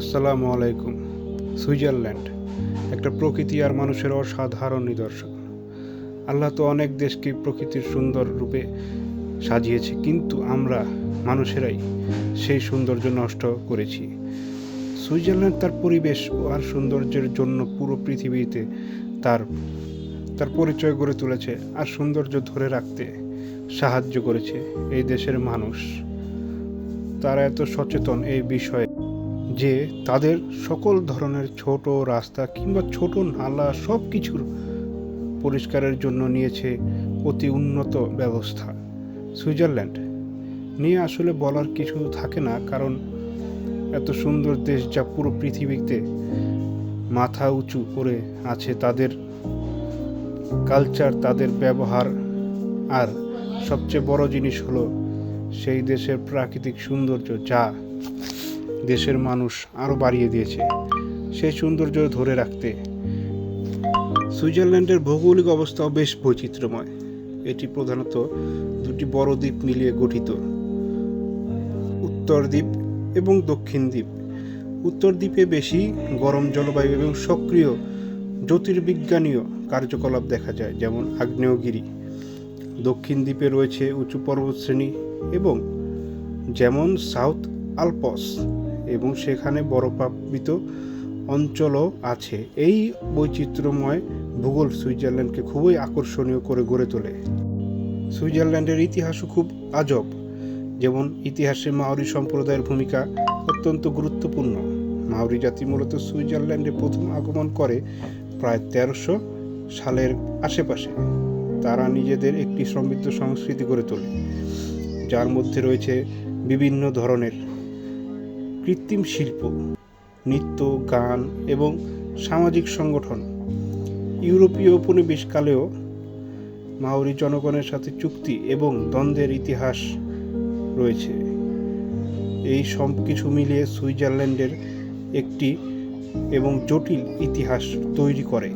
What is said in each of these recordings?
আসসালামু আলাইকুম। সুইজারল্যান্ড একটা প্রকৃতি আর মানুষের অসাধারণ নিদর্শন। আল্লাহ তো অনেক দেশকে প্রকৃতির সুন্দর রূপে সাজিয়েছে, কিন্তু আমরা মানুষেরাই সেই সৌন্দর্য নষ্ট করেছি। সুইজারল্যান্ড তার পরিবেশ আর সৌন্দর্যের জন্য পুরো পৃথিবীতে তার তার পরিচয় গড়ে তুলেছে আর সৌন্দর্য ধরে রাখতে সাহায্য করেছে এই দেশের মানুষ। তারা এত সচেতন এই বিষয়ে যে তাদের সকল ধরনের ছোট রাস্তা কিংবা ছোট নালা সব কিছুর পরিষ্কারের জন্য নিয়েছে অতি উন্নত ব্যবস্থা। সুইজারল্যান্ড নিয়ে আসলে বলার কিছু থাকে না, কারণ এত সুন্দর দেশ যা পুরো পৃথিবীতে মাথা উঁচু করে আছে। তাদের কালচার, তাদের ব্যবহার, আর সবচেয়ে বড় জিনিস হলো সেই দেশের প্রাকৃতিক সৌন্দর্য, যা দেশের মানুষ আরও বাড়িয়ে দিয়েছে সেই সৌন্দর্য ধরে রাখতে। সুইজারল্যান্ডের ভৌগোলিক অবস্থাও বেশ বৈচিত্র্যময়। এটি প্রধানত দুটি বড় দ্বীপ মিলিয়ে গঠিত, উত্তর দ্বীপ এবং দক্ষিণ দ্বীপ। উত্তর দ্বীপে বেশি গরম জলবায়ু এবং সক্রিয় জ্যোতির্বিজ্ঞানীয় কার্যকলাপ দেখা যায়, যেমন আগ্নেয়গিরি। দক্ষিণ দ্বীপে রয়েছে উঁচু পর্বতশ্রেণী এবং যেমন সাউথ আলপস, এবং সেখানে বরফাবৃত অঞ্চলও আছে। এই বৈচিত্র্যময় ভূগোল সুইজারল্যান্ডকে খুবই আকর্ষণীয় করে গড়ে তোলে। সুইজারল্যান্ডের ইতিহাসও খুব আজব। যেমন ইতিহাসে মাওরি সম্প্রদায়ের ভূমিকা অত্যন্ত গুরুত্বপূর্ণ। মাওরি জাতি মূলত সুইজারল্যান্ডে প্রথম আগমন করে প্রায় 1300 সালের আশেপাশে। তারা নিজেদের একটি সমৃদ্ধ সংস্কৃতি গড়ে তোলে, যার মধ্যে রয়েছে বিভিন্ন ধরনের কৃত্রিম শিল্প, নৃত্য, গান এবং সামাজিক সংগঠন। ইউরোপীয় উপনিবেশকালেও মাওরি জনগণের সাথে চুক্তি এবং দ্বন্দ্বের ইতিহাস রয়েছে। এই সব কিছু মিলিয়ে সুইজারল্যান্ডের একটি এবং জটিল ইতিহাস তৈরি করে।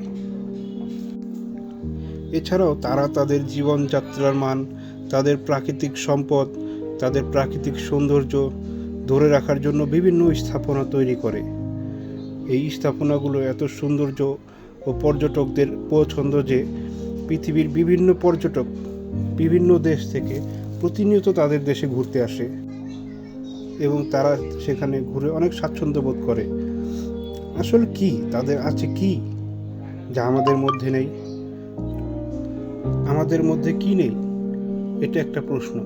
এছাড়াও তারা তাদের জীবনযাত্রার মান, তাদের প্রাকৃতিক সম্পদ, তাদের প্রাকৃতিক সৌন্দর্য ধরে রাখার জন্য বিভিন্ন স্থাপনা তৈরি করে। এই স্থাপনাগুলো এত সৌন্দর্য ও পর্যটকদের পছন্দ যে পৃথিবীর বিভিন্ন পর্যটক বিভিন্ন দেশ থেকে প্রতিনিয়ত তাদের দেশে ঘুরতে আসে এবং তারা সেখানে ঘুরে অনেক স্বাচ্ছন্দ্য বোধ করে। আসলে কি তাদের আছে কি যা আমাদের মধ্যে নেই? আমাদের মধ্যে কি নেই, এটা একটা প্রশ্ন।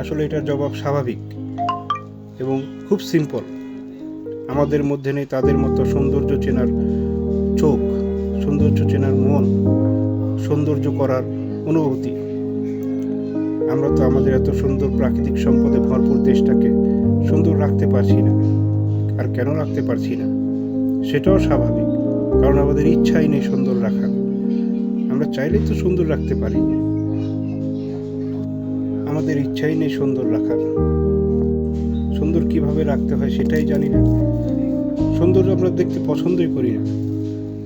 আসলে এটার জবাব স্বাভাবিক এবং খুব সিম্পল। আমাদের মধ্যে নেই তাদের মতো সৌন্দর্য চেনার চোখ, সৌন্দর্য চেনার মন, সৌন্দর্য করার অনুভূতি। আমরা তো আমাদের এত সুন্দর প্রাকৃতিক সম্পদে ভরপুর দেশটাকে সুন্দর রাখতে পারছি না। আর কেন রাখতে পারছি না সেটাও স্বাভাবিক, কারণ আমাদের ইচ্ছাই নেই সুন্দর রাখার। আমরা চাইলেই তো সুন্দর রাখতে পারি, আমাদের ইচ্ছাই নেই সুন্দর রাখার। সুন্দর কিভাবে রাখতে হয় সেটাই জানি না। সুন্দর আমরা দেখতে পছন্দই করি না।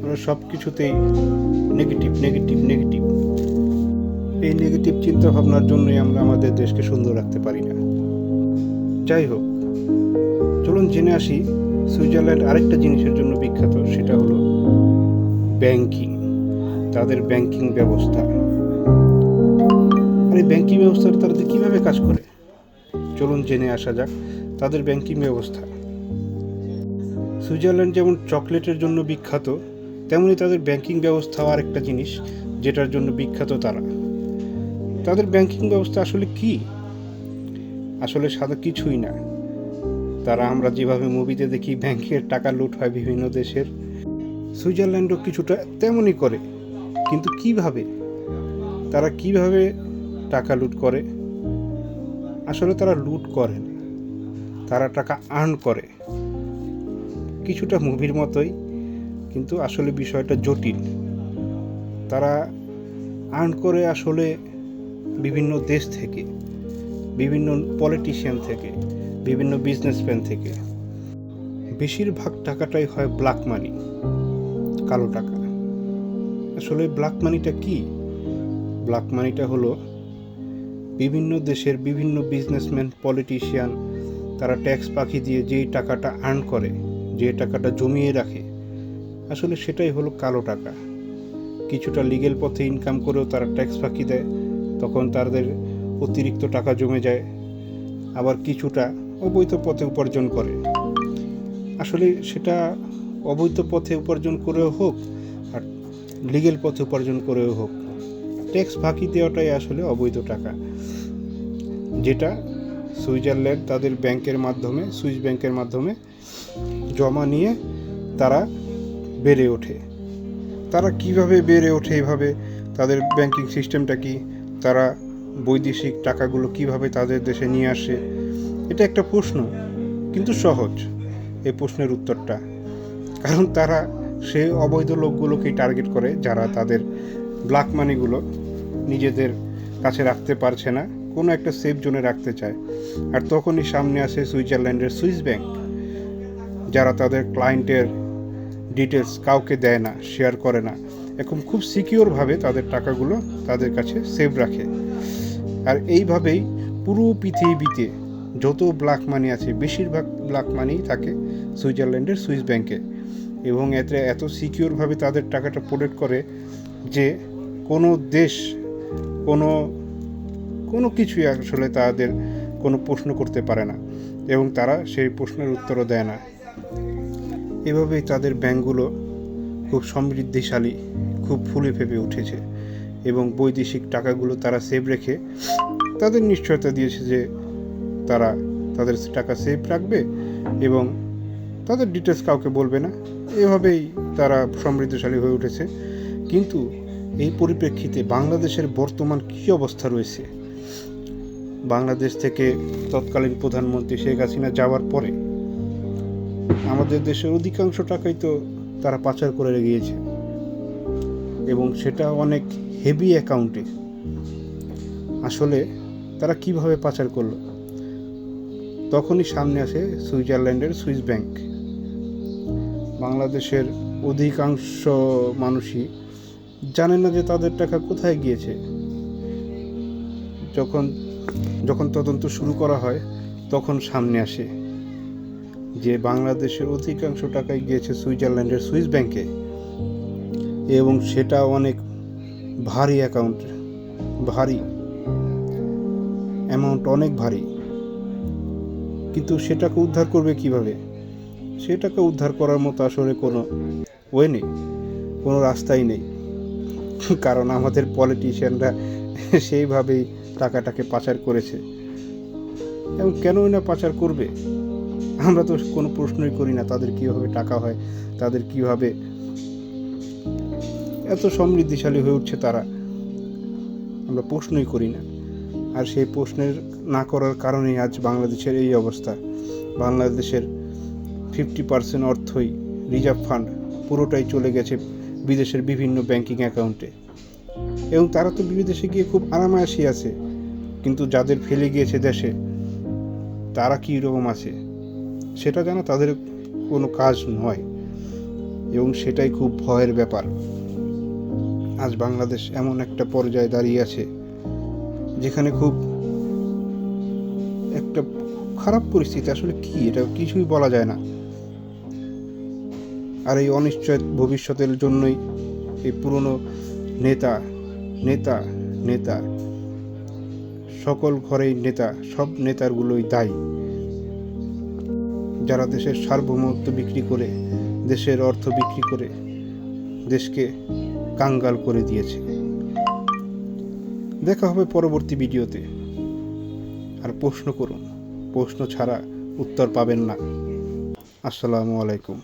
আমরা সব কিছুতেই নেগেটিভ নেগেটিভ নেগেটিভ। এই নেগেটিভ চিন্তা ভাবনার জন্যই আমরা আমাদের দেশকে সুন্দর রাখতে পারি না। যাই হোক, চলুন জেনে আসি সুইজারল্যান্ড আরেকটা জিনিসের জন্য বিখ্যাত, সেটা হলো ব্যাংকিং। তাদের ব্যাংকিং ব্যবস্থা। আর এই ব্যাংকিং ব্যবস্থাটা তারা কীভাবে কাজ করে চলুন জেনে আসা যাক তাদের ব্যাংকিং ব্যবস্থা। সুইজারল্যান্ড যেমন চকলেটের জন্য বিখ্যাত, তেমনি তাদের ব্যাংকিং ব্যবস্থাও আরেকটা জিনিস যেটার জন্য বিখ্যাত তারা। তাদের ব্যাংকিং ব্যবস্থা আসলে কি? আসলে সাদা কিছুই না। তারা আমরা যেভাবে মুভিতে দেখি ব্যাংকের টাকা লুট হয় বিভিন্ন দেশের, সুইজারল্যান্ডও কিছুটা তেমনই করে। কিন্তু কিভাবে? তারা কিভাবে টাকা লুট করে? আসলে তারা লুট করে না, তারা টাকা আর্ন করে। কিছুটা মুভির মতোই, কিন্তু আসলে বিষয়টা জটিল। তারা আর্ন করে আসলে বিভিন্ন দেশ থেকে, বিভিন্ন পলিটিশিয়ান থেকে, বিভিন্ন বিজনেসম্যান থেকে। বেশিরভাগ টাকাটাই হয় ব্ল্যাক মানি, কালো টাকা। আসলে ব্ল্যাক মানিটা কি? ব্ল্যাক মানিটা হলো বিভিন্ন দেশের বিভিন্ন বিজনেসম্যান, পলিটিশিয়ান, তারা ট্যাক্স ফাঁকি দিয়ে যেই টাকাটা আর্ন করে যে টাকাটা জমিয়ে রাখে, আসলে সেটাই হলো কালো টাকা। কিছুটা লিগ্যাল পথে ইনকাম করেও তারা ট্যাক্স ফাঁকি দেয়, তখন তাদের অতিরিক্ত টাকা জমে যায়। আবার কিছুটা অবৈধ পথে উপার্জন করে। আসলে সেটা অবৈধ পথে উপার্জন করেও হোক আর লিগ্যাল পথে উপার্জন করেও হোক, ট্যাক্স ফাঁকি দেওয়াটাই আসলে অবৈধ টাকা, যেটা সুইজারল্যান্ড তাদের ব্যাংকের মাধ্যমে, সুইস ব্যাংকের মাধ্যমে জমা নিয়ে তারা বেড়ে ওঠে। তারা কিভাবে বেড়ে ওঠে, এভাবে তাদের ব্যাংকিং সিস্টেমটা কি, তারা বৈদেশিক টাকাগুলো কিভাবে তাদের দেশে নিয়ে আসে, এটা একটা প্রশ্ন, কিন্তু সহজ এই প্রশ্নের উত্তরটা। কারণ তারা সেই অবৈধ লোকগুলোকেই টার্গেট করে যারা তাদের ব্ল্যাক মানিগুলো নিজেদের কাছে রাখতে পারছে না, কোনো একটা সেফ জোনে রাখতে চায়। আর তখনই সামনে আসে সুইজারল্যান্ডের সুইস ব্যাংক, যারা তাদের ক্লায়েন্টের ডিটেলস কাউকে দেয় না, শেয়ার করে না, এখন খুব সিকিউরভাবে তাদের টাকাগুলো তাদের কাছে সেভ রাখে। আর এইভাবেই পুরো পৃথিবীতে যত ব্ল্যাক মানি আছে, বেশিরভাগ ব্ল্যাক মানি থাকে সুইজারল্যান্ডের সুইস ব্যাংকে। এবং এত সিকিউরভাবে তাদের টাকাটা প্রোটেক্ট করে যে কোনো দেশ, কোনো কিছুই আসলে তাদের কোনো প্রশ্ন করতে পারে না, এবং তারা সেই প্রশ্নের উত্তরও দেয় না। এভাবেই তাদের ব্যাংকগুলো খুব সমৃদ্ধিশালী, খুব ফুলে ফেপে উঠেছে, এবং বৈদেশিক টাকাগুলো তারা সেভ রেখে তাদের নিশ্চয়তা দিয়েছে যে তারা তাদের টাকা সেভ রাখবে এবং তাদের ডিটেলস কাউকে বলবে না। এভাবেই তারা সমৃদ্ধশালী হয়ে উঠেছে। কিন্তু এই পরিপ্রেক্ষিতে বাংলাদেশের বর্তমান কী অবস্থা রয়েছে? বাংলাদেশ থেকে তৎকালীন প্রধানমন্ত্রী শেখ হাসিনা যাওয়ার পরে আমাদের দেশের অধিকাংশ টাকাই তো তারা পাচার করে গিয়েছে, এবং সেটা অনেক হেভি অ্যাকাউন্টে। আসলে তারা কিভাবে পাচার করলো? তখনই সামনে আসে সুইজারল্যান্ডের সুইস ব্যাংক। বাংলাদেশের অধিকাংশ মানুষই জানে না যে তাদের টাকা কোথায় গিয়েছে। যখন তদন্ত শুরু করা হয়, তখন সামনে আসে যে বাংলাদেশের অধিকাংশ টাকাই গিয়েছে সুইজারল্যান্ডের সুইস ব্যাংকে, এবং সেটা অনেক ভারী অ্যাকাউন্ট, ভারী অ্যামাউন্ট, অনেক ভারী। কিন্তু সেটাকে উদ্ধার করবে কিভাবে? সেটাকে উদ্ধার করার মতো আসলে কোনো ওয়ে নেই, কোনো রাস্তাই নেই। কারণ আমাদের পলিটিশিয়ানরা সেইভাবেই টাকাটাকে পাচার করেছে। এবং কেনই না পাচার করবে? আমরা তো কোনো প্রশ্নই করি না তাদের কীভাবে টাকা হয়, তাদের কীভাবে এত সমৃদ্ধিশালী হয়ে উঠছে তারা, আমরা প্রশ্নই করি না। আর সেই প্রশ্নের না করার কারণেই আজ বাংলাদেশের এই অবস্থা। বাংলাদেশের 50% অর্থই, রিজার্ভ ফান্ড পুরোটাই চলে গেছে বিদেশের বিভিন্ন ব্যাংকিং অ্যাকাউন্টে, এবং তারা তো বিদেশে গিয়ে খুব আরামায়াসী আছে, কিন্তু যাদের ফেলে গিয়েছে দেশে, তারা কী রকম আছে সেটা জানা তাদের কোনো কাজ নয়, এবং সেটাই খুব ভয়ের ব্যাপার। আজ বাংলাদেশ এমন একটা পর্যায়ে দাঁড়িয়ে আছে যেখানে খুব একটা খারাপ পরিস্থিতি। আসলে কি, এটা কিছুই বলা যায় না। আর এই অনিশ্চয় ভবিষ্যতের জন্যই এই পুরনো নেতা নেতা নেতা সকল ঘরেই নেতা, সব নেতারগুলোই দায়ী, যারা দেশের সার্বভৌমত্ব বিক্রি করে, দেশের অর্থ বিক্রি করে দেশকে কাঙ্গাল করে দিয়েছে। দেখা হবে পরবর্তী ভিডিওতে। আর প্রশ্ন করুন, প্রশ্ন ছাড়া উত্তর পাবেন না। আসসালামু আলাইকুম।